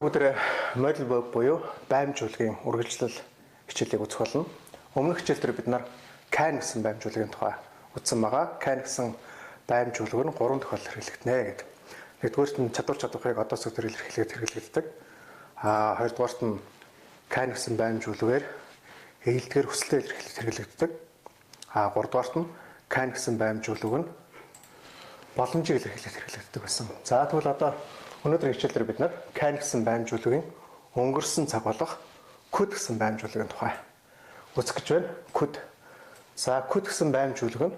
Өдөр модуль буюу баймжуулгын үргэлжлэл хичээлийг үзэх болно. Өмнөх хичээл дээр бид нар can гэсэн баймжуулгын тухай үзсэн байгаа. Can гэсэн баймжуулга нь 3 тохиолдолд хэрэглэгдэнэ гэдэг. Нэгдүгээрт нь чадвар чадварыг одоо зөвхөн хэрэглэгддэг. Хоёрдугаарт нь can гэсэн баймжуулгаар ээлдгээр хүсэлтэд хэрэглэгддэг. Гуравдугаарт нь can гэсэн баймжуулга нь боломжийг хэрэглэгддэг байсан. За тэгвэл одоо өнөөдрийн хичээлээр бид нар can гэсэн баймжуулгын өнгөрсөн цаг болох could гэсэн баймжуулгын тухай үзэх гэж байна. Could. За could гэсэн баймжуулга нь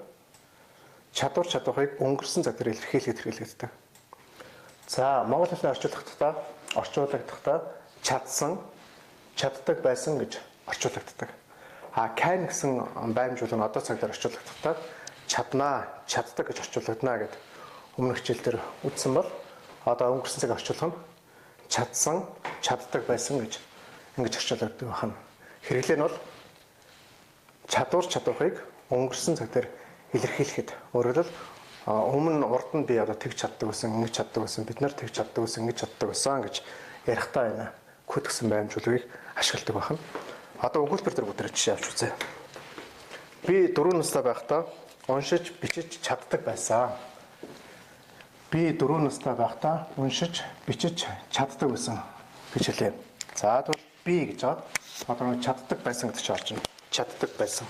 чадвар чадварыг өнгөрсөн цаг дээр илэрхийлэхэд хэрэглэгддэг. За монгол хэлээр орчуулагдахдаа чадсан, чаддаг байсан гэж орчуулагддаг. Can гэсэн баймжуулга нь одоо цаг дээр орчуулагдахдаа чаднаа, чаддаг гэж орчуулагдана гэдэг өмнөх хичээлээр үзсэн бол одоо өнгөрсөн цаг орчуулга нь чадсан, чаддаг байсан гэж ингэж орчуулагддаг байна. Хэрэглээ нь бол чадвар чадварыг өнгөрсөн цаг дээр илэрхийлэхэд өөрөөр хэлбэл өмнө урд нь би одоо тэгж чаддаг байсан, ингэж чаддаг байсан, бид нар тэгж чаддаг байсан, ингэж чаддаг байсан гэж ярихдаа байна. Could гэсэн баймжуулгыг ашигладаг байна. Одоо өгүүлбэр дээр бүгд жишээ авч үзье. Би 4 настай байхдаа уншиж, бичиж чаддаг байсан. Би 4 настай байхдаа уншиж, бичиж чаддаг байсан гэж хэлээ. За тэгвэл би гэж байгаа. Одоо чаддаг байсан гэдэг чинь орж ийн. Чаддаг байсан.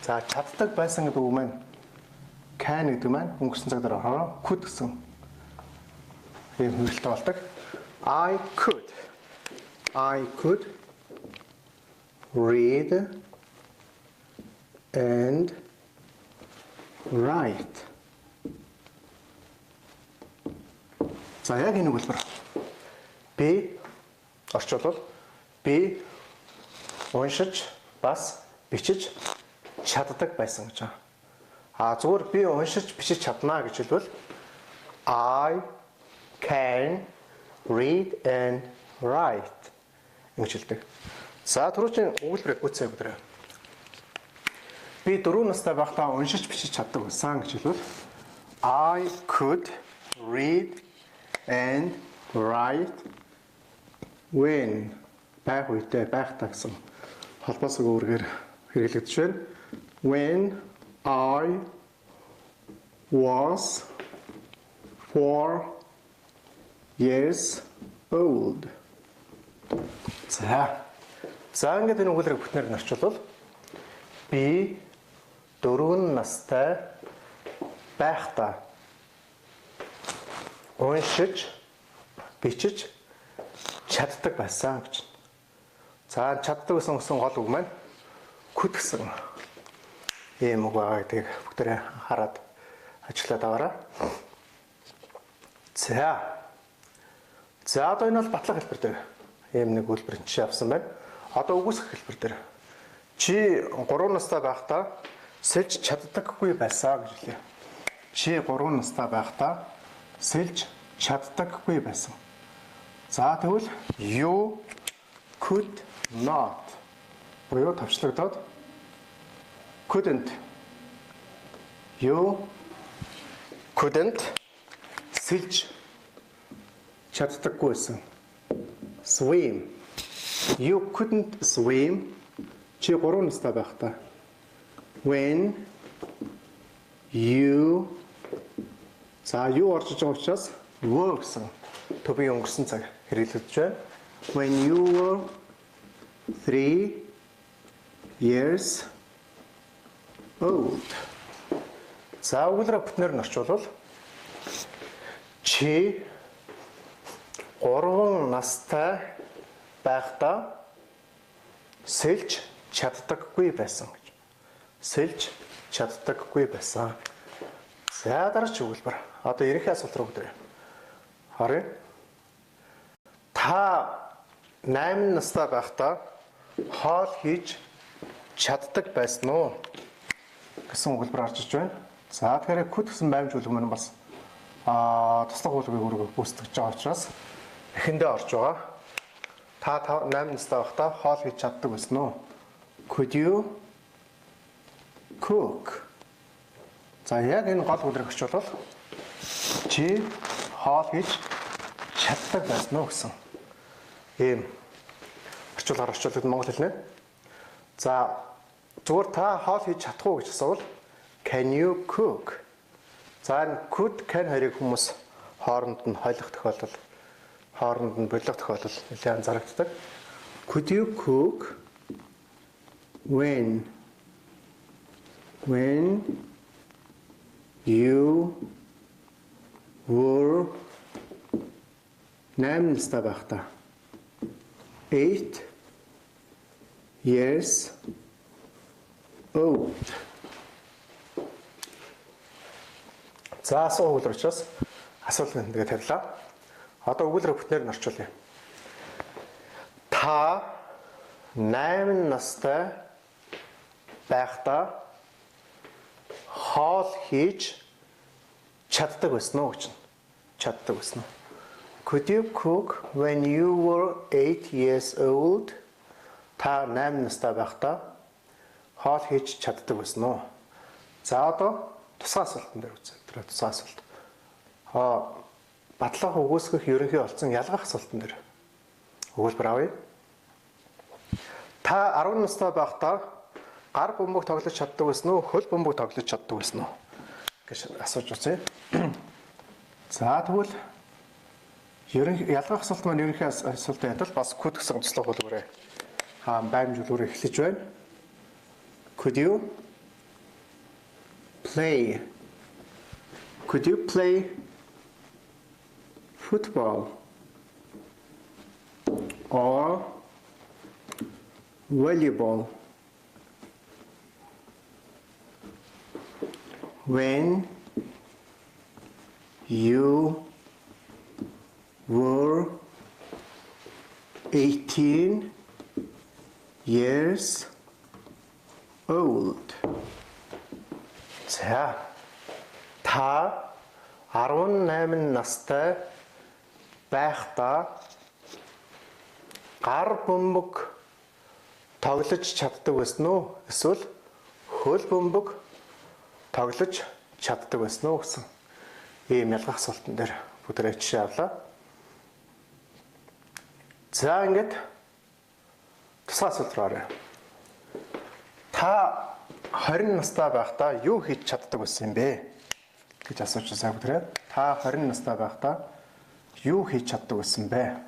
За чаддаг байсан гэдэг үг маань can гэдэг маань өнгөрсөн цаг дээр ороо could гэсэн юм хөрөлтөй болдог. I could read and write. За яг энэ өгүүлбэр. Би орчуулбал би уншиж бас бичиж чаддаг байсан гэж байна. Зүгээр би уншиж бичиж чаднаа гэж хэлбэл I can read and write гэж хэлдэг. За түрүүчийн өгүүлбэрийг гүцээ өгдөрөө. Би 4 настай байхдаа уншиж бичиж чаддаг байсан гэж хэлбэл I could read and write when байх үедээ байхдаа гэсэн холбоосоо өөрөөр хэрэглэгдэж байна. When I was 4 years old. За ингээд энэ өгүүлбэрийг бүтнээр нь орчуулбал би 4 настай байхдаа уншиж, бичиж чаддаг байсан гэж. За чаддаг гэсэн гол үг маань could гэсэн юм үг байгаа гэдгийг бүгдээ хараад ажиллаад аваарай. За одоо энэ бол батлах хэлбэр дээр ийм нэг үйлбэр жишээ авсан байна. Одоо үгүйсэх хэлбэр дээр чи 3 настай байхдаа сэлж чаддаггүй байсан гэж хэлээ. Чи 3 настай байхдаа сэлж чаддаггүй байсан. За тэгвэл you could not буюу тавчлагдаад couldn't. You couldn't сэлж чаддаггүй байсан. Swim. You couldn't swim. Чи 3 настай байхдаа. When you юу орж иж байгаа учраас were гэсэн төвийн өнгөрсөн цаг хэрэглэгдэж байна. When you were 3 years old. За өгүүлбэрээ бүтнээр нь орчуулбал чи 3 настай байхдаа сэлж чаддаггүй байсан гэж. Сэлж чаддаггүй байсан. За дараач өгүүлбэр. Одоо ерөнхий асуулт руу өгдөрөө. Харъя. Та 8 настай байхдаа хоол хийж чаддаг байсан уу гэсэн өгүүлбэр орж иж байна. За тэгэхээр could гэсэн баймжуулга маань бас туслах өгүүлбэрийг гүйцэтгэж байгаа учраас эхэндээ орж байгаа. Та 8 настай байхдаа хоол хийж чаддаг байсан уу? Could you cook? За яг энэ гол үлрэх очвол чи хоол хийж чаддаг байсан уу гэсэн ийм орчуулгаар орчуулдаг монгол хэлнэ. За зүгээр та хоол хийж чадах уу гэж асуувал can you cook? За энэ could can хоёрыг хүмүүс хооронд нь хойлох тохиолдол, хооронд нь болих тохиолдол нэлээд анзаарэгддэг. Could you cook when you were 8 настай байхдаа 8 years old. За асуу өгүүлбэр учраас асуултанд нэгэ тавилаа. Одоо өгүүлбэр бүтнээр нь орчуулъя. Та 8 настай байхдаа хоол хийж чаддаг байсан уу гэж. Чаддаг байсан уу? Could you cook when you were 8 years old? Та 8 настай байхдаа хоол хийж чаддаг байсан уу? За одоо тусгай асуултан дээр үзье. Тэр тусгай асуулт. Батлах өгөөсгөх ерөнхий олцсон ялгах асуултан дээр өгүүлбэр авъя. Та 10 настай байхдаа гар бөмбөг тоглож чаддаг байсан уу? Хөл бөмбөг тоглож чаддаг байсан уу? гэж асууж үзье. За тэгвэл ялгах асуулт маань ерөнхий асуултын адил бас could гэсэн онцлог өгүүлбэрээ баймжуулбарыг эхлэж байна. Could you play football or volleyball when you were 18 years old? 자, та 18 настай байхдаа гар бөмбөг тоглож чаддаг байсан уу? Эсвэл хөл бөмбөг тоглож чаддаг байсан уу гэсэн ийм ялгах асуултан дээр бүгдээ жишээ авлаа. За ингээд тусгай асуулт руу оръё. Та 20 настай байхдаа юу хийж чаддаг байсан юм бэ гэж асууж байгаа бүгдээ. Та 20 настай байхдаа юу хийж чаддаг байсан бэ?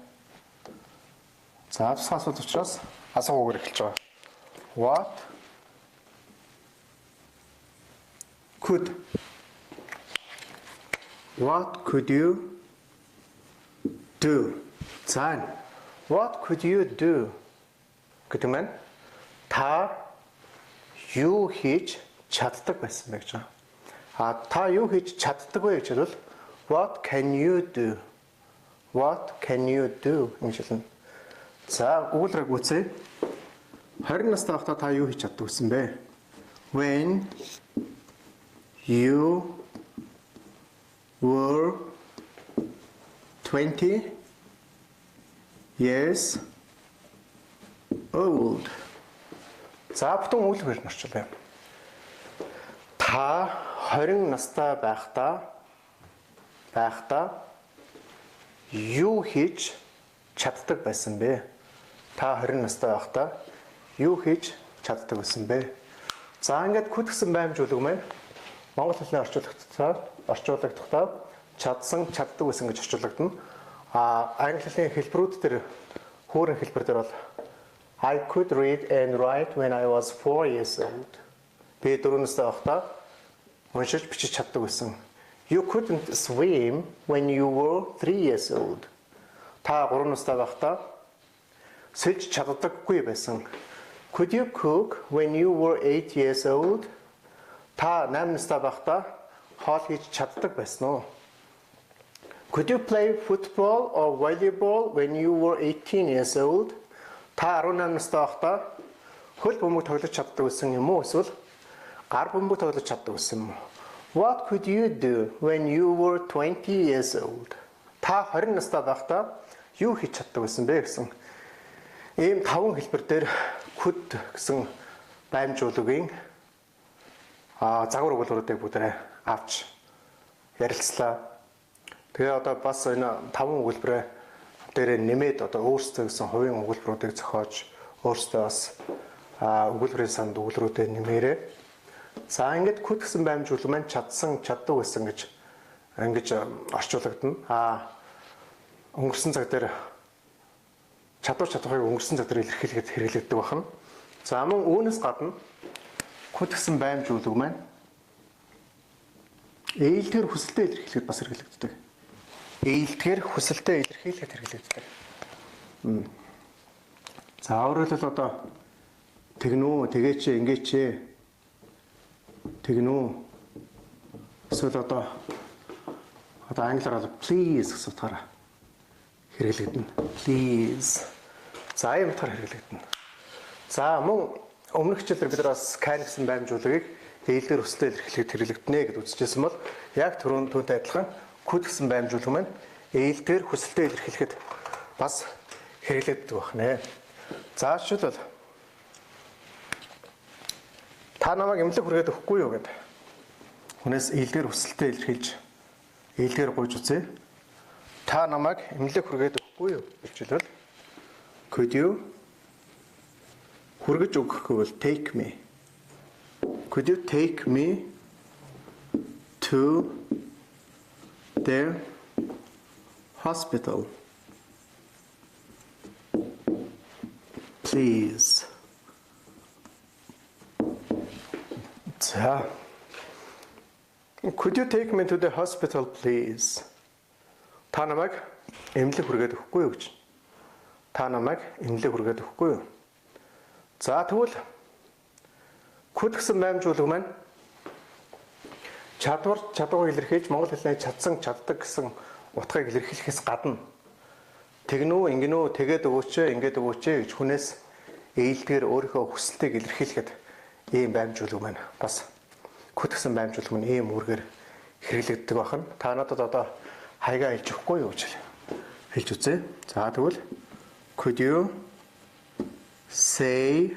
За тусгай асуулт учраас асуугаагаар эхэлж байгаа. What could you do? За what could you do? гэдэг нь та юу хийж чаддаг байсан бэ гэж байна. Та юу хийж чаддаг вэ гэж хэлвэл what can you do? What can you do гэж хэлнэ. За өгүүлбэрийг үзье. 20 настай байхдаа та юу хийж чаддаг байсан бэ? When you were 20 years old. За бүтэн өгүүлбэрээр орчуулъя. Та 20 настай байхдаа юу хийж чаддаг байсан бэ? Та 20 настай байхдаа юу хийж чаддаг байсан бэ? За ингээд could гэсэн баймжуулга маань монгол хэлний орчуулагдахдаа чадсан, чаддаг байсан гэж орчуулагдана. Англи хэлний хэлбэрүүд дээр хөөрөн хэлбэр дээр бол I could read and write when I was 4 years old. Би 4 настай байхдаа уншиж бичиж чаддаг байсан. You couldn't swim when you were 3 years old. Та 3 настай байхдаа сэлж чаддаггүй байсан. Could you cook when you were 8 years old? Та 8 настай байхдаа хоол хийж чаддаг байсан уу? Could you play football or volleyball when you were 18 years old? Та 18 настай байхдаа хөл бөмбөг тоглож чаддаг байсан юм уу? Эсвэл гар бөмбөг тоглож чаддаг байсан юм уу? What could you do when you were 20 years old? Та 20 настай байхдаа юу хийж чаддаг байсан бэ гэсэн ийм 5 хэлбэр дээр could гэсэн баймжуулгын загвар өгүүлбэрүүдийг бүгдээ авч ярилцлаа. Тэгээ одоо бас энэ 5 өгүүлбэрээ дээрээ нэмээд одоо өөрсдөө гэсэн хувийн өгүүлбэрүүдийг зохиож өөрсдөө бас өгүүлбэрийн санд өгүүлбэрүүдэд нэмээрээ. За ингээд could гэсэн баймжуулга маань чадсан, чаддаг гэсэн гэж ингэж орчуулагдана. Өнгөрсөн цаг дээр чадварыг өнгөрсөн цаг дээр илэрхийлэхэд хэрэглэгддэг байна. За мөн үүнээс гадна could гэсэн баймжуулга маань ээлжээр хүсэлтэд илэрхийлэхэд бас хэрэглэгддэг. Ээлжээр хүсэлтэд илэрхийлэхэд хэрэглэгддэг. За өөрөөр хэлбэл одоо тэгнүү, тэгээч, ингээч, тэгнүү. Эсвэл одоо англиар please гэсэн утгаараа хэрэглэгдэнэ. Please. За ийм утгаар хэрэглэгдэнэ. За мөн өмнөх хичээлээр бид нар бас can гэсэн баймжуулгыг ээлжээр хүсэлтэд илэрхийлэхэд хэрэглэгдэнэ гэж үзчихсэн бол яг түүнтэй адилхан could гэсэн баймжуулга маань ээлжээр хүсэлтэд илэрхийлэхэд бас хэрэглэгддэг байна. За жишээлбэл та намайг эмнэлэг хүргээд өгөхгүй юу гэдэг. Хүнээс ээлжээр хүсэлтэд илэрхийлж ээлжээр гуйж үзье. Та намайг эмнэлэг хүргээд өгөхгүй юу гэж хэлвэл could you хүргэж өгөхгүй бол take me. Could you take me to the hospital? Please. 자, could you take me to the hospital, please? Та намайг эмнэлэг хүргээд өгөхгүй юу гэж. Та намайг эмнэлэг хүргээд өгөхгүй юу. За тэгвэл could гэсэн баймжуулга маань чадварыг илэрхийлж монгол хэлний чадсан, чаддаг гэсэн утгыг илэрхийлэхээс гадна тэгнүү, ингэнүү, тэгээд өгөөч, ингээд өгөөч гэж хүнээс ээлжээр өөрийнхөө хүсэлтийг илэрхийлэхэд ийм баймжуулга маань бас could гэсэн баймжуулга маань ийм үүргээр хэрэглэгддэг байна. Та надад одоо хайгаа хэлж өгөхгүй юу гэж хэлж үзье. За тэгвэл could you say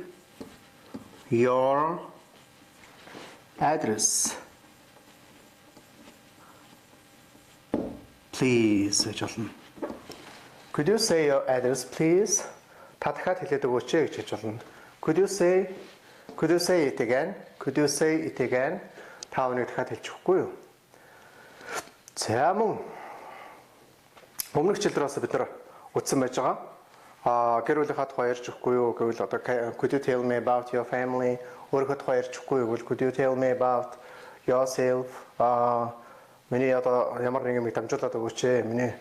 your address please гэж болно. Could you say your address please? Та дахиад хэлээд өгөөч гэж хэлж болно. Could you say it again? Could you say it again? Та өнөг дахиад хэлж өгөхгүй юу? За мөн өмнөх хичээлдээ бас бид нар утсан байж байгаа. Гэр бүлийнхаа тухай ярьж өгөхгүй юу гэвэл одоо could you tell me about your family? Өөрийнхөө тухай ярьж өгөхгүй юу гэвэл could you tell me about yourself? Миний одоо ямар нэгэн юм дамжуулаад өгөөч. Миний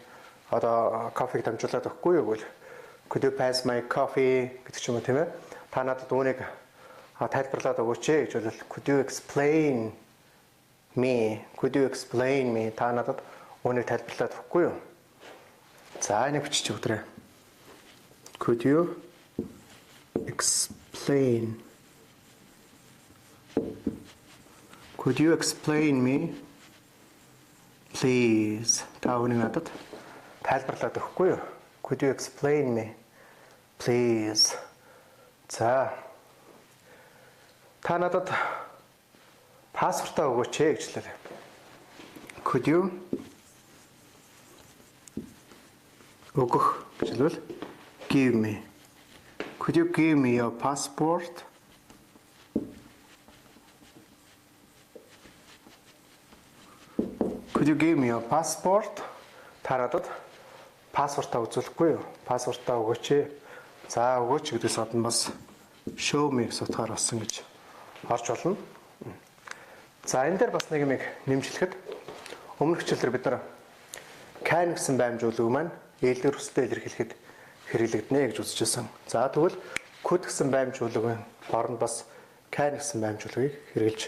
одоо кофег дамжуулаад өгөхгүй юу гэвэл could you pass my coffee гэдэг ч юм уу тийм ээ. Та надад үүнийг тайлбарлаад өгөөч гэж бол could you explain me? Could you explain me? Та надад үүнийг тайлбарлаад өгөхгүй юу? За энийг бичиж өгдрээ. Could you explain? Could you explain me? Please. Та үүнийг надад тайлбарлаад өгөхгүй юу? Could you explain me? Please. За. Та надад паспортаа өгөөч гэж хэлээ. Could you өгөх гэж хэлвэл give me. Could you give me your passport? Could you give me your passport? Та надад паспортаа үзүүлэхгүй юу? Паспортаа өгөөч. За өгөөч гэдгээс гадна бас show me гэсэн утгаар болсон гэж орж болно. За энэ дээр бас нэг юм нэмжлэхэд өмнөх хичээлээр бид нар can гэсэн баймжуулга маань ээлжээр хүсэлтэд илэрхийлэхэд хэрэглэгдэнэ гэж үзчихсэн. За тэгвэл could гэсэн баймжуулгын оронд бас can гэсэн баймжуулгыг хэрэглэж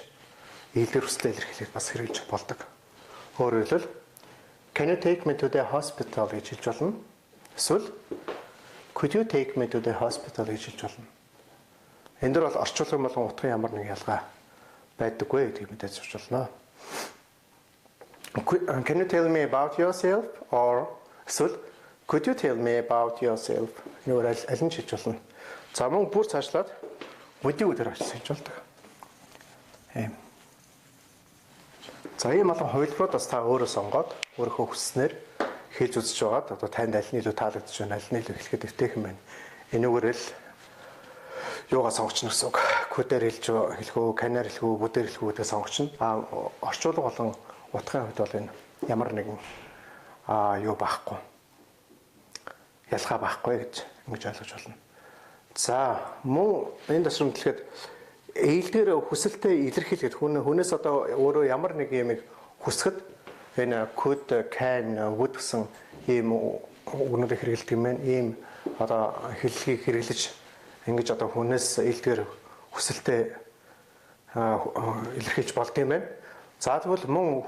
ээлжээр хүсэлтэд илэрхийлэхэд бас хэрэглэж болдог. Өөрөөр хэлбэл can you take me to the hospital гэж хэлж болно. Эсвэл could you take me to the hospital гэж хэлж болно. Энд дөр бол орчуулгын болон утгын ямар нэг ялгаа байдаггүй гэдгийг мэдээж сурч болно. Can you tell me about yourself or эсвэл could you tell me about yourself? Нөр аль нь хэлж болно. За мөн бүр цаашлаад would you дээр очиж хэлж болдог. За ийм олон хувилбарууд бас та өөрөө сонгоод өөрийнхөө хүснээр хэлж үзэж байгаад одоо танд аль нь илүү таалагдж байна, аль нь илүү хэлэхэд эвтэйхэн байна. Энүүгээр л юугаа сонгочихно гэсэн үг. Кодээр хэлэх үү, канаар хэлэх үү, бүдээр хэлэх үү гэдэг сонгочихно. Орчуулга болон утгын хувьд бол энэ ямар нэгэн юу байхгүй. Ялгаа байхгүй гэж ингэж ойлгож байна. За мөн энэ тасрам дэлгэхэд ээлдгээр хүсэлтэд илэрхийлэхэд хүнээс одоо өөрөө ямар нэг юмыг хүсгэд энэ could, can, would гэсэн ийм үгнүүдийг хэрэглэдэг юм байна. Ийм одоо хэллэгийг хэрэглэж ингэж одоо хүнээс ээлдгээр хүсэлтэд илэрхийлж болд юм байна. За тэгвэл мөн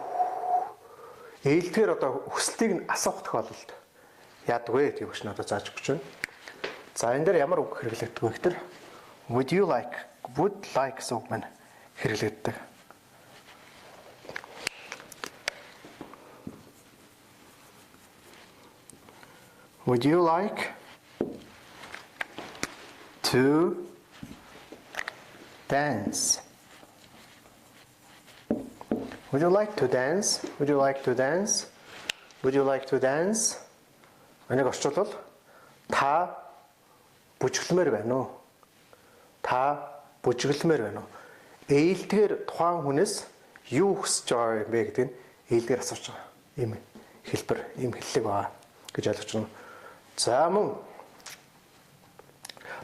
ээлдгээр одоо хүсэлтийг нь асуух тохиолдолд яадаг вэ гэдэг нь одоо зааж өгч байна. За энэ дээр ямар үг хэрэглэгддэг вэ гэхээр would like гэсэн үг маань хэрэглэгддэг. Would you like to dance? Would you like to dance? Would you like to dance? Would you like to dance? Энийг орчуулбал та бүжиглэмээр байна уу? Та бүжиглэмээр байна уу? Ээлдгээр тухайн хүнээс юу хүсэж байгаа юм бэ гэдэг нь ээлдгээр асууж байгаа. Ийм хэлбэр, ийм хэллэг байна гэж ойлгож байна. За мөн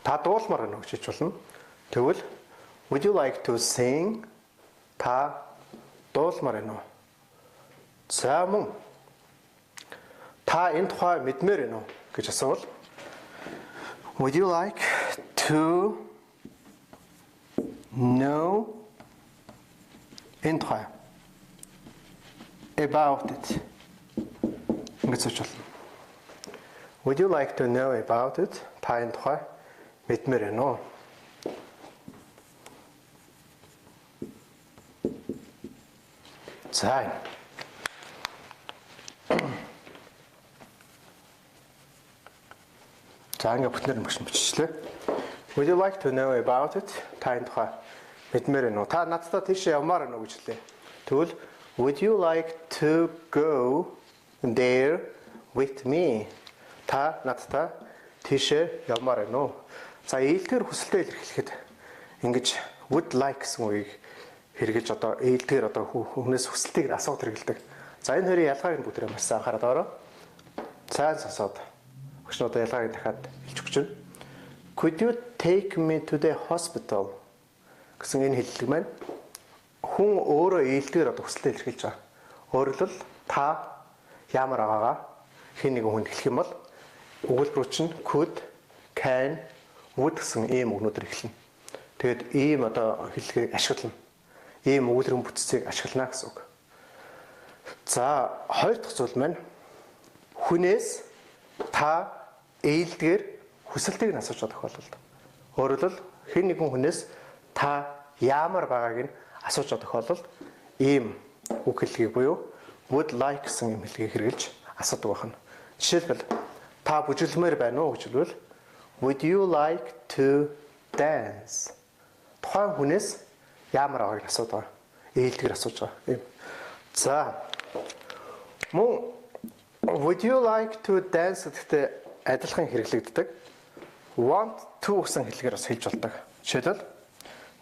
та дуулмаар байна гэж хэлж болно. Тэгвэл would you like to sing? Та дуулмаар байна уу? За мөн та энэ тухай мэдмээр байна уу гэж асуувал would you like to know энэ тухай about it ингэж хэлж болно. Would you like to know about it? Та энэ тухай мэдмээр байна уу? За ингээ бүтнээр нь багш биччихлээ. Would you like to know about it? Та энэ тухай мэдмээр байна уу? Та надтай тийш явмаар байна уу гэж хэлээ. Тэгвэл would you like to go there with me? Та надтай тийш явмаар байна уу? За ээлдгээр хүсэлтэд илэрхийлэхэд ингэж would like гэсэн үгийг хэрэгэж одоо ээлдгээр одоо хүнээс хүсэлтийг асууж хэрэгэлдэг. За энэ хоёрын ялгааг нь бүгдээ маш сайн анхаарал аваарай. Сайн сонсоод багш одоо ялгааг дахиад хэлж өгч байна. Could you take me to the hospital? Гэсэн энэ хэллэг маань хүн өөрөө ээлдгээр одоо хүсэлтээ илэрхийлж байгаа. Өөрөлдөл та ямар байгаагаа хэн нэгэн хүнд хэлэх юм бол өгүүлбэр чинь could, can, would гэсэн ийм үгнүүдээр эхэлнэ. Тэгэд ийм одоо хэллэгийг ашиглана. Ийм өгүүлбэрийн бүтцийг ашиглана гэсэн үг. За хоёр дахь зүйл маань хүнээс та ээлдгээр хүсэлтийг нь асууж байгаа тохиолдолд. Өөрөлдөл хэн нэгэн хүнээс та яамаар байгааг нь асууж байгаа тохиолдолд ийм үг хэллэгийг буюу would like гэсэн юм хэллэгийг хэрэглэж асуудаг байна. Жишээлбэл та бүжиглэмээр байна уу гэж хэлвэл would you like to dance? Тухайн хүнээс яамаар байгааг нь асуудаг. Ээлдгээр асууж байгаа юм. За мөн would you like to dance гэдэгт адилхан хэрэглэгддэг. Want to гэсэн хэллэгээр бас хэлж болдог. Жишээлбэл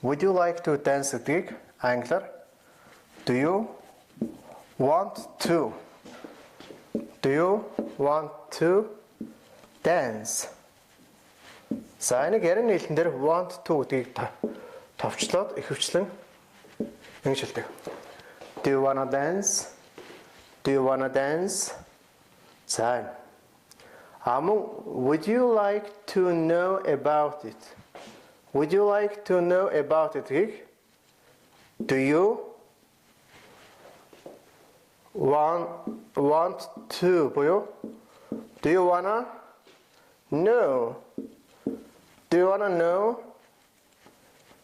would you like to dance гэдгийг англиар do you want to? Do you want to dance? За энэ ярин нийлэн дээр want to гэдгийг товчлоод ихэвчлэн ингэж хэлдэг. Do you wanna dance? Do you wanna dance? За would you like to know about it? Would you like to know about it? Do you want to буюу do you wanna know? Do you wanna know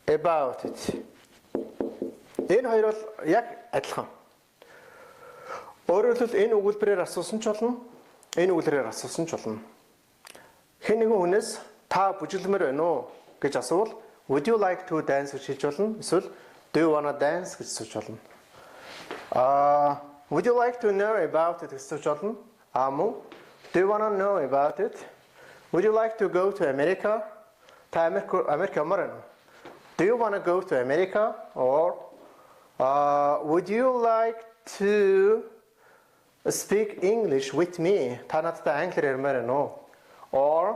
about it? Энэ хоёр бол яг адилхан. Өөрөөр хэлбэл энэ өгүүлбэрээр асуусан ч болно. Энэ өгүүлбэрээр асуусан ч болно. Хэн нэгэн хүнээс та бүжиглэмээр байна уу гэж асуувал would you like to dance гэж хэлж болно. Эсвэл do you wanna dance гэж асууж болно. Would you like to know about it гэж асууж болно. Мөн do you want to know about it? Would you like to go to America? Та Америк ямар байна уу? Do you want to go to America? Or would you like to speak English with me? Та надтай англиар ярмаар байна уу? Or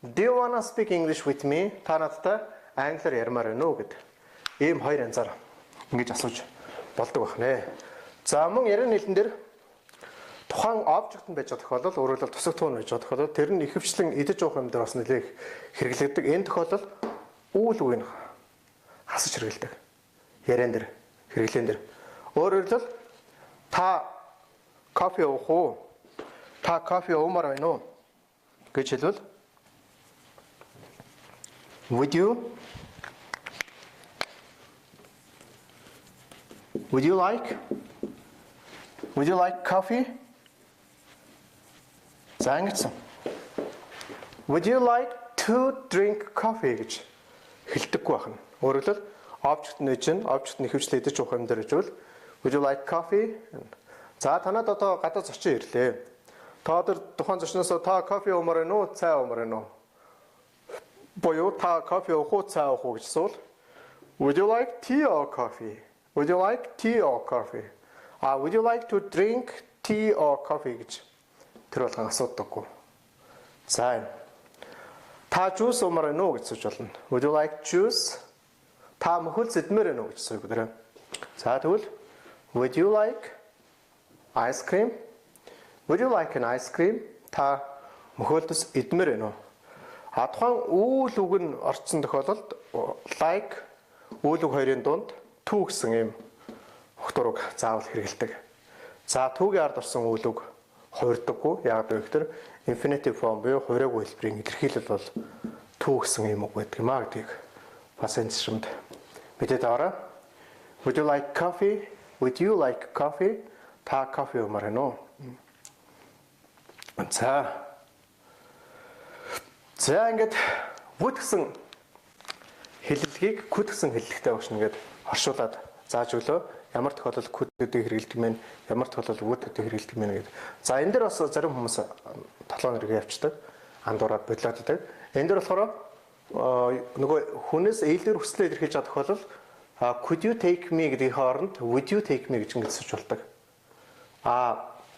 do you want to speak English with me? Та надтай англиар ярмаар байна уу гэд. Ийм хоёр янзаар ингэж асууж болдог байна. За мөн яриг нийлэн дээр тухайн обжект нь байж байгаа тохиолдол өөрөөр хэлбэл тусах туун байж байгаа тохиолдол тэр нь ихэвчлэн идэж уух юм дээр бас нэлээх хэрэглэгдэг. Энэ тохиолдол үйл үгийг хасаж хэрэглэдэг. Яриан дээр, хэрэглэн дээр. Өөрөөр хэлбэл та кофе уух уу? Та кофе уумаар байна уу? гэж хэлвэл Would you like coffee? За ингэсэн. Would you like to drink coffee гэж хэлдэггүй байна. Өөрөөр хэлбэл object нь чинь object нь ихэвчлэн идэж уух юм дээр хэвчвэл Would you like coffee? За танад одоо гадаа зочин ирлээ. Та өдөр тухайн зочноос та кофе уумаар байна уу? Цай уумаар байна уу? Боёо та кофе уух уу, цай уух уу гэж асуул. Would you like tea or coffee? Would you like tea or coffee? Would you like to drink tea or coffee гэж тэр болгон асуудаггүй. За та juice уумаар байна уу гэж асууж болно. Would you like juice? Та мөхөл зэдмээр байна уу гэж асууж байна. За тэгвэл Would you like ice cream? Would you like an ice cream? Та мөхөлдөс идмээр байна уу? Тухайн үйл үг нь орцсон тохиолдолд like үйл үг хоёрын дунд to гэсэн юм хөгтөрөг заавал хэрэгэлдэг. За түүгийн ард орсон үйл үг хувирдаггүй. Яг гэвэл infinitive form буюу хувираагүй хэлбэрийн илэрхийлэл бол to гэсэн юм үг байдаг юм а гэдгийг бас энэ шимд мэдээд аваарай. Would you like coffee? Would you like coffee? Та кофе уумаар байна уу? За ингээд would гэсэн хэллэгийг could гэсэн хэллэгтэй багшна гэдэг оршуулад зааж өглөө. Ямар тохиолдолд could гэдэг хэрэгэлдэг мэн, ямар тохиолдолд would гэдэг хэрэгэлдэг мэн гэдэг. За энэ дээр бас зарим хүмүүс толгойн нэргээ явчихдаг. Андуураад бодлооддаг. Энэ дээр болохоор нөгөө хүнээс ээлжээр хүслээ илэрхийлж байгаа тохиолдол could you take me гэдгийн хооронд would you take me гэж ингэж хэлж болдог.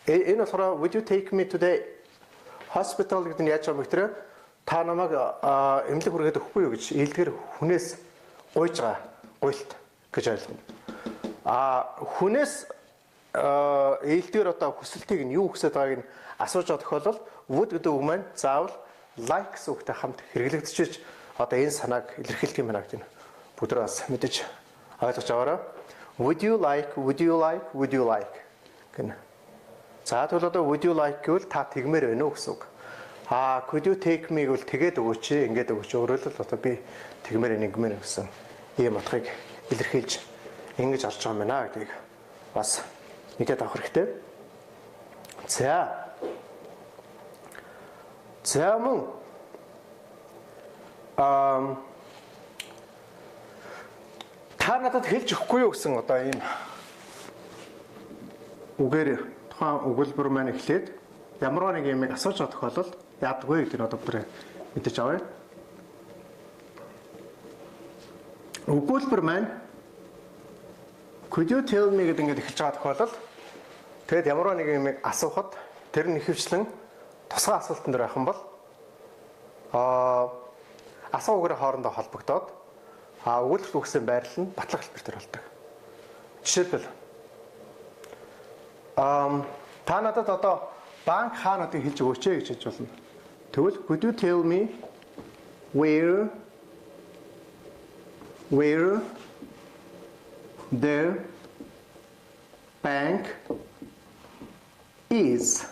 Энэ болохоор would you take me to the hospital гэдэг нь яаж байгаа юм бэ? Та намайг эмнэлэг хүргээд өгөхгүй юу гэж ээлжээр хүнээс гуйж байгаа гуйлт гэж ойлгоно. Хүнээс ээлжээр одоо хүсэлтийг нь юу хүсэж байгааг нь асууж байгаа тохиолдолд would гэдэг үг маань заавал like гэсэн үгтэй хамт хэрэглэгдчихэж одоо энэ санааг илэрхийлэх юм байна гэдэг нь бүгд бас мэдэж ойлгож аваарай. Would you like гэнэ. За тэгвэл одоо would you like гэвэл та тэгмээр байна уу гэсэн үг. Could you take me гэвэл тэгээд өгөөч, ингээд өгөөч. Өөрөөр хэлбэл одоо би тэгмээр нэгмээр гэсэн ийм утгыг илэрхийлж ингэж орж байгаа юм байна гэдгийг бас мэдээд авах хэрэгтэй. За мөн та надад хэлж өгөхгүй юу гэсэн одоо ийм үгээр тухайн өгүүлбэр маань эхлээд ямар нэг юм асууж байгаа тохиолдолд яадаг вэ гэдэг нь одоо бүр мэдээж авъя. Өгүүлбэр маань could you tell me гэдэг ингээд эхэлж байгаа тохиолдолд тэгэд ямар нэг юм асуухад тэр нь ихэвчлэн тусгай асуултан дээр байх юм бол асуугаараа хоорондоо холбогдоод өгүүлбэр үгсэн байрлал нь батлах хэлбэр төр болдог. Жишээлбэл та надад одоо банк хаануудыг хэлж өгөөч гэж хэлж болно. Тэгвэл could you tell me where the bank is?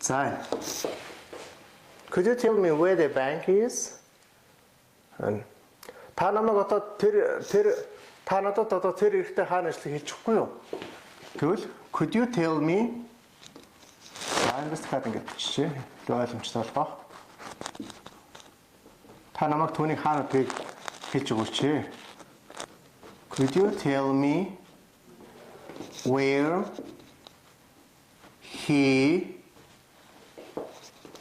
За. Could you tell me where the bank is? Та намайг одоо тэр та надад одоо тэр ихтэй хаана ажиллах хэлж өгөхгүй юу? Тэгвэл could you tell me англи хаад ингэж бичиж ойлгомжтой болгох. Та намайг түүний хаануудыг хэлж өгөөч. Could you tell me where he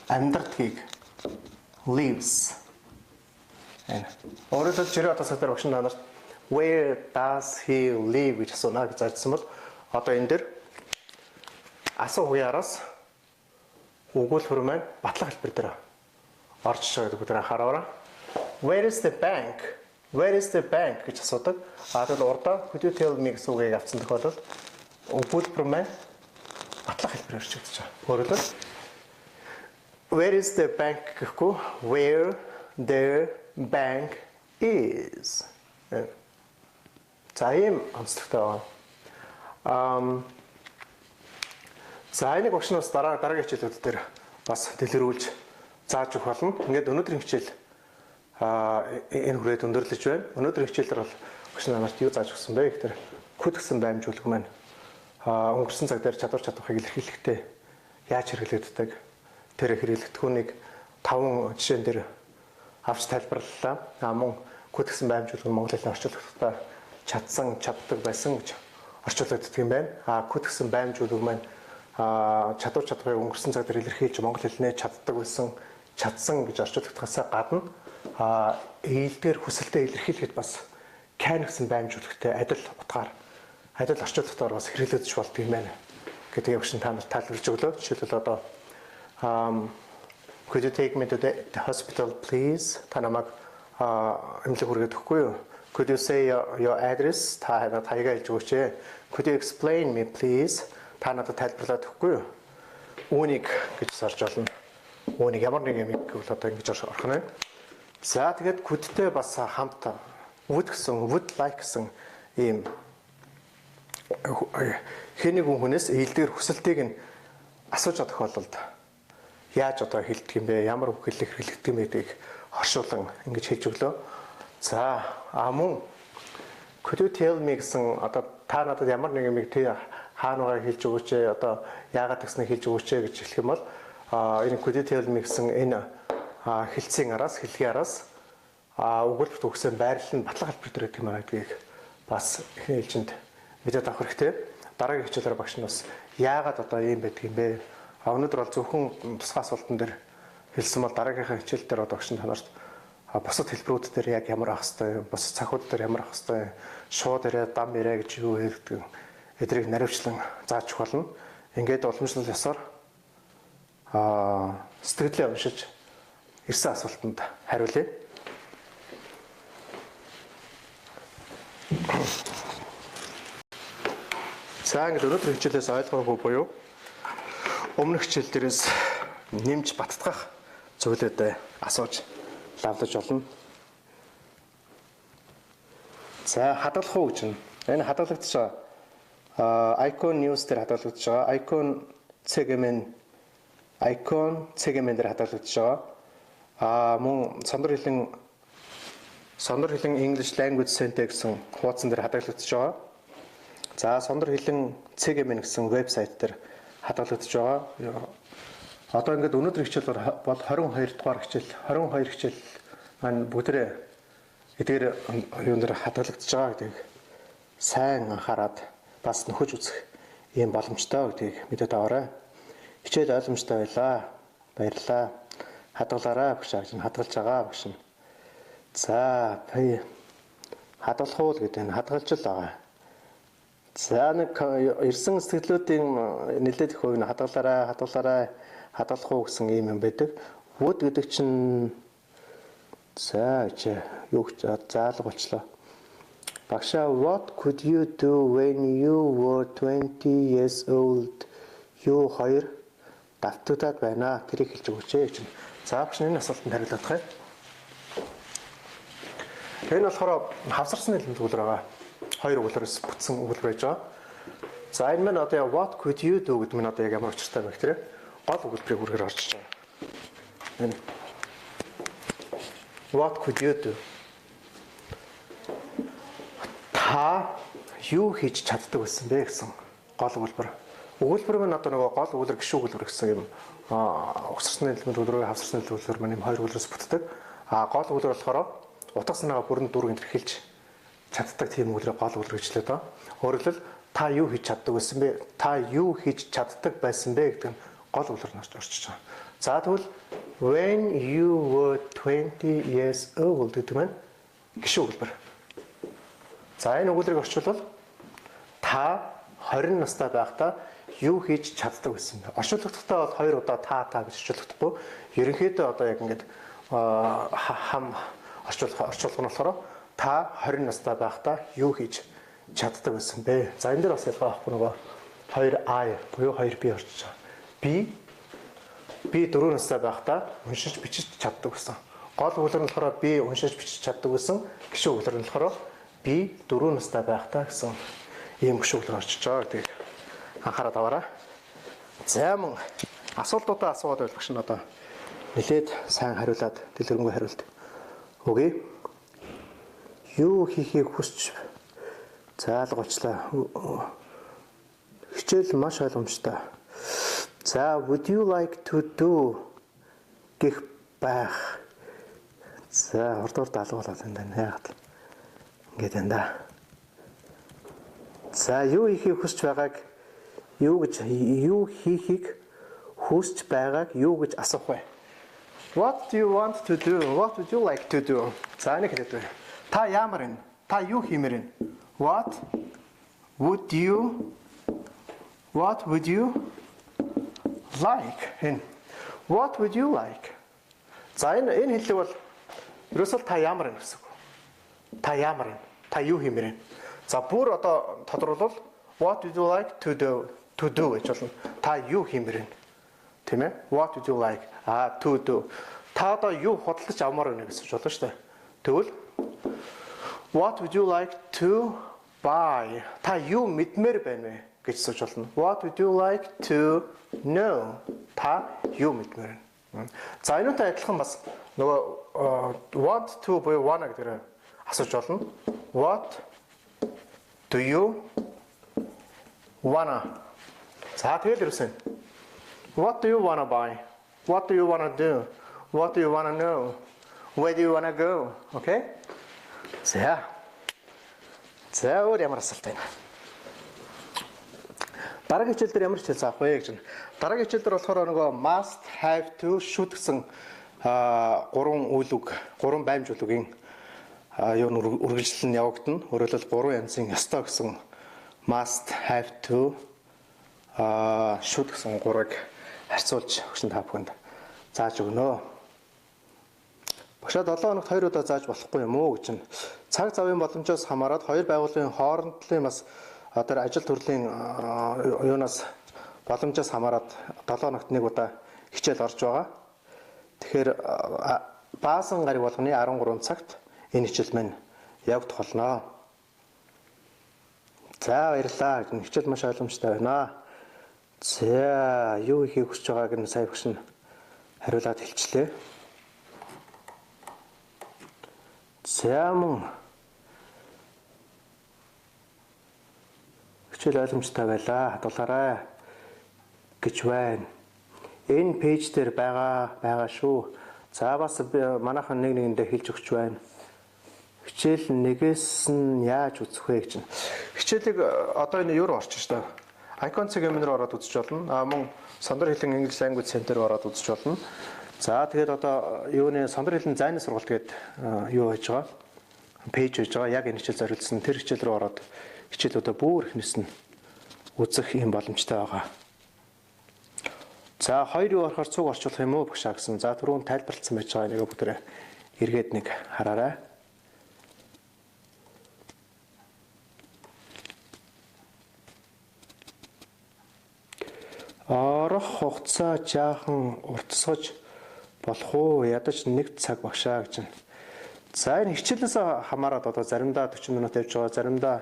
амьдрдгийг lives. Өөрөөр хэлбэл жирийн одоо сайтар багш нарт where does he live гэж асууна гэж заажсан бол одоо энэ дэр асуугаараас өгүүлбэр маань батлах хэлбэр дээр орж байгаа гэдэг дээр хараараа. Where is the bank? Where is the bank гэж асуудаг. Тэгвэл урдаа could you tell me гэсэн үгийг авсан тохиолдолд өгүүлбэр маань батлах хэлбэр орж ирж байгаа. Өөрөөр хэлбэл where is the bank гэхгүй where the bank is. За ийм онцлогтой байна. За энийг багш нас дараагийн хичээлүүд дээр бас дэлгэрүүлж зааж өгөх болно. Ингээд өнөөдрийн хичээл энэ хүрээд өндөрлөж байна. Өнөөдрийн хичээлээр бол багш нарт юу зааж өгсөн бэ гэхээр код гэсэн баймжуулга маань өнгөрсөн цаг дээр чадвар чадварыг илэрхийлэхдээ яаж хэрэглэгддэг тэр хэрэглэгдэхүүнийг 5 жишээн дээр авч тайлбарлалаа. Мөн код гэсэн баймжуулга нь Монгол хэлээр орчуулгахдаа чадсан, чаддаг байсан гэж орчуулагддаг юм байна. Код гэсэн баймжуулга маань чадвар чадварыг өнгөрсөн цаг дээр илэрхийлж Монгол хэлнээ чаддаг байсан, чадсан гэж орчуулагдахаас гадна ээлдгээр хүсэлтэд илэрхийлэхэд бас can гэсэн баймжуулгатай адил утгаар адил орчуулгатаар бас хэрэглэгдэж болдог юм байна гэдгийг багш та нарт тайлбарлаж өглөө. Жишээлбэл одоо could you take me to the hospital please? Та намайг эмнэлэг хүргээд өгөхгүй юу? Could you say your address? Та хаягаа хэлж өгөөч. Could you explain me please? Та надад тайлбарлаад өгөхгүй юу? Үүнийг гэж сарж болно. Үүнийг ямар нэг юм гэвэл одоо ингэж орох нь. За тэгээд could-тэй бас хамт would гэсэн would like гэсэн ийм хэнийг хүнээс ээлдгээр хүсэлтийг нь асууж байгаа тохиолдолд яаж одоо хэлдэг юм бэ? Ямар үг хэллэг хэрэглэгдэх юм бэ гэдгийг оршуулан ингэж хэлж өглөө. За мөн could you tell me гэсэн одоо та надад ямар нэг юм хаанаагаа хэлж өгөөч одоо яагаад гэснээр хэлж өгөөч гэж хэлэх юм бол энэ could you tell me гэсэн энэ хэлцгийн араас хэлгийн араас өгүүлбэрт өгсөн байрлал нь батлах хэлбэр дээр гэдэг юм аа гэдгийг бас эхний ээлжинд мэдээд авах хэрэгтэй. Дараагийн хичээлээр багш нь бас яагаад одоо ийм байдаг юм бэ? Өнөөдөр бол зөвхөн тусгай асуултан дээр хэлсэн бол дараагийнхаа хичээл дээр багш нь танарт бусад хэлбэрүүд дээр яг ямар ах хэвтэй, бусад цахиуд дээр ямар ах хэвтэй, шууд ирээ, дам ирээ гэж юу гэдэг эдрийг наривчлан зааж өгөх болно. Ингээд уламжлал ёсоор сэтгэлээ уншиж ирсэн асуултанд хариулъя. За ингээд өнөөдрийн хичээлээс ойлгоогүй буюу өмнөх хичээл дээрээс нэмж баттгах зүйлүүдэд асууж лавлаж болно. За хадгалах уу гэж байна. Энэ хадгалагдаж байгаа icon news дээр хадгалагдаж байгаа icon цэгэмен дээр хадгалагдаж байгаа. Мөн сонор хэлэн English language center гэсэн хуудсан дээр хадгалагдаж байгаа. За сонор хэлэн цэгэмен гэсэн вебсайт дээр хадгалагдаж байгаа. Одоо ингээд өнөөдрийн хичээл бол 22 дугаар хичээл. 22 хичээл маань бүгдээ эдгээр юун дээр хадгалагдаж байгаа гэдгийг сайн анхаарад бас нөхөж үзэх ийм боломжтой гэдгийг мэдээд аваарай. Хичээл ойлгомжтой байлаа. Баярлалаа. Хадгалаарай багш гэж хадгалж байгаа багш нь. За хадгалах уу гэдэг нь хадгалж л байгаа. За нэг ирсэн сэтгэлүүдийн нэлээд их хувь нь хадгалах уу гэсэн юм байдаг. Would гэдэг чинь за юу гэж заалга болчлоо. Багшаа what could you do when you were 20 years old? Юу хоёр давтагдаад байна. Тэрийг хэлж өгөөч гэж. За багш энэ асуултанд хариулах юм. Энэ болохоор хавсарсны хэлбэр зүгээр байгаа. Хоёр өгүүлбэрээс бүтсэн өгүүлбэр байж байгаа. За энэ маань одоо what could you do гэдэг нь одоо яг ямар учиртай байх вэ? Гол өгүүлбэрийг үргээр орж байгаа. Энэ what could you do? Та юу хийж чаддаг байсан бэ гэсэн гол өгүүлбэр. Өгүүлбэр маань одоо нөгөө гол өгүүлбэр гişүү өгүүлбэр гэсэн юм угсарсны хэлбэр хавсарсны хэлбэр маань юм хоёр өгүүлбэрээс бүтдэг. Гол өгүүлбэр болохоор утга санаагаа бүрэн дүүрэг илэрхийлж чаддаг тийм өгүүлбэр гол өгүүлбэр гэж лээ доо. Өөрөөр хэлбэл та юу хийж чаддаг байсан бэ? Та юу хийж чаддаг байсан бэ гэдэг нь гол өгүүлбэр нь орчиж байгаа. За тэгвэл when you were 20 years old гэдэг нь гишүүн өгүүлбэр. За энэ өгүүлбэрийг орчуулбал та 20 настай байхдаа юу хийж чаддаг гэсэн бэ? Орчуулгахдаа бол 2 удаа та гэж орчуулгахдаггүй. Ерөнхийдөө одоо яг ингээд хам орчуулга нь болохоор та 20 настай байхдаа юу хийж чаддаг гэсэн бэ? За энэ дээр бас ялгаа авахгүй нөгөө 2I буюу 2B орчиж байгаа. Би 4 настай байхдаа уншиж бичиж чаддаг гэсэн. Гол өгүүлбэр нь болохоор би уншиж бичиж чаддаг гэсэн. Гишүүн өгүүлбэр нь болохоор би 4 настай байхдаа гэсэн ийм гишүүн өгүүлбэр орчиж байгаа гэдэг анхаарал аваарай. За мөн асуултуудаа асууад байх шин одоо нэлээд сайн хариулаад дэлгэрэнгүй хариулт өгье. Юу хийхийг хүсч заалгуулчлаа. Хичээл маш ойлгомжтой. За would you like to do гэх байх. За урд даалгуулаад энэ яагаад ингэж энэ да. За юу хийхийг хүсч байгааг юу хийхийг хүсч байгааг юу гэж асуух вэ? What do you want to do? What would you like to do? За нэг хэлээд байна. Та ямар вэ? Та юу хиймээр вэ? What would you like? What would you like? За энэ хэллэг бол ерөөсөө та ямар вэ гэсэн үг. Та ямар вэ? Та юу хиймээр вэ? За бүр одоо тодорхойлвол what would you like to do гэж болно. Та юу хиймээр вэ? Тийм ээ? What would you like? To do. Та одоо юу худалдаж авмаар вэ гэсэн ч болно шүү дээ. Тэгвэл what would you like to buy? Та юу мэдмээр байна вэ гэж асууж болно. What would you like to know? Та юу мэдмээр байна? За энэтэй адилхан бас нөгөө want to буюу wanna гэдгээр асууж болно. What do you wanna? За тэгэл ирсэн. What do you wanna buy? What do you wanna do? What do you wanna know? Where do you wanna go? Okay? За өөр ямар асуулт байна? Дараагийн хичээл дээр ямар хичээл заах вэ гэж байна. Дараагийн хичээл дээр болохоор нөгөө must, have to, should гэсэн гурван баймжуулгын үргэлжлэл нь явагдана. Өөрөлдөл 3 янзын ёстой гэсэн must, have to, should гэсэн гурвыг харьцуулж өгсөн та бүхэнд зааж өгнө. Багшаа 7 хоногт 2 удаа зааж болохгүй юм уу гэж байна. Цаг завын боломжоос хамаарат хоёр байгууллагын хоорондын бас одоо ажил төрлийн юунаас боломжоос хамаарат 7 хоногт 1 удаа хичээл орж байгаа. Тэгэхээр баасан гариг болгоны 13 цагт энэ хичээл маань явагдах болно. За баярлалаа. Хичээл маш ойлгомжтой байна. За юу хийх хүсэж байгааг нь сая багш нь хариулаад хэлчихлээ. За мөн хичээл ойлгомжтой байлаа. Хадгалаарай гэж байна. Энэ пэйж дээр байгаа шүү. За бас манайхан нэг нэгэндээ хэлж өгч байна. Хичээл нэгээс нь яаж үзэх вэ гэж байна. Хичээлийг одоо энэ юу руу орчих шүү дээ. Icon CGM руу ороод үзэж болно. Мөн Сандар хэлэн English Language Center руу ороод үзэж болно. За тэгээд одоо юуны Сандар хэлэн зайны сургалт гээд юу хийж байгаа? Пэйж хийж байгаа. Яг энэ хичээл зориулсан тэр хичээл рүү ороод хичээлүүдээ бүр ихнээс нь үзэх юм боломжтой байгаа. За хоёр юу орохоор цуг орчуулах юм уу багшаа гэсэн. За түрүүн тайлбарлсан байж байгаа нэг бүгдээ эргээд нэг хараарай. Орох хугацаа жаахан уртсгаж болох уу? Ядаж 1 цаг багшаа гэж байна. За энэ хичээлээс хамаарат одоо заримдаа 40 минут явж байгаа, заримдаа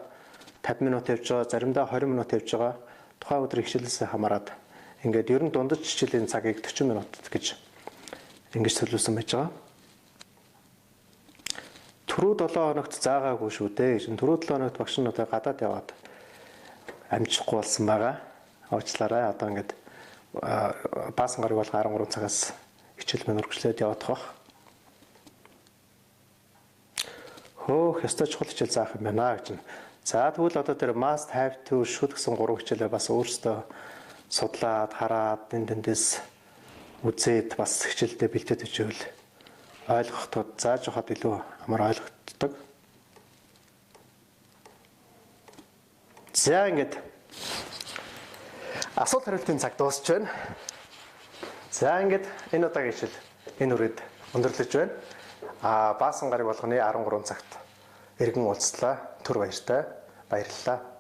50 минут явж байгаа, заримдаа 20 минут явж байгаа. Тухайн өдрийн хичээлээс хамаарат ингээд ер нь дундаж хичээлийн цагийг 40 минут гэж ингэж төлөвлөсөн байж байгаа. Түрүү 7 хоногт заагаагүй шүү дээ гэж. Түрүү 7 хоногт багш нь одоо гадаад яваад амжихгүй болсон байгаа. Уучлаарай. Одоо ингээд баасан гараг бол 13 цагаас хичээл маань үргэлжлээд явах бах. Хөөх, ёстой чухал хичээл заах юм байна гэж. За тэгвэл одоо тэр must, have to, should гэсэн 3 хичээлээ бас өөрсдөө судлаад, хараад, эндээс үзээд бас хичээлдээ бэлдээд ичвэл ойлгохдод зааж хаад илүү амар ойлгогддог. За ингээд асуулт хариултын цаг дуусч байна. За ингээд энэ удаагийн хичээл энэ үрээд өндөрлөж байна. Баасан гарын болгоны 13 цагт эргэн уулзлаа. Түр баяртай. Баярлалаа.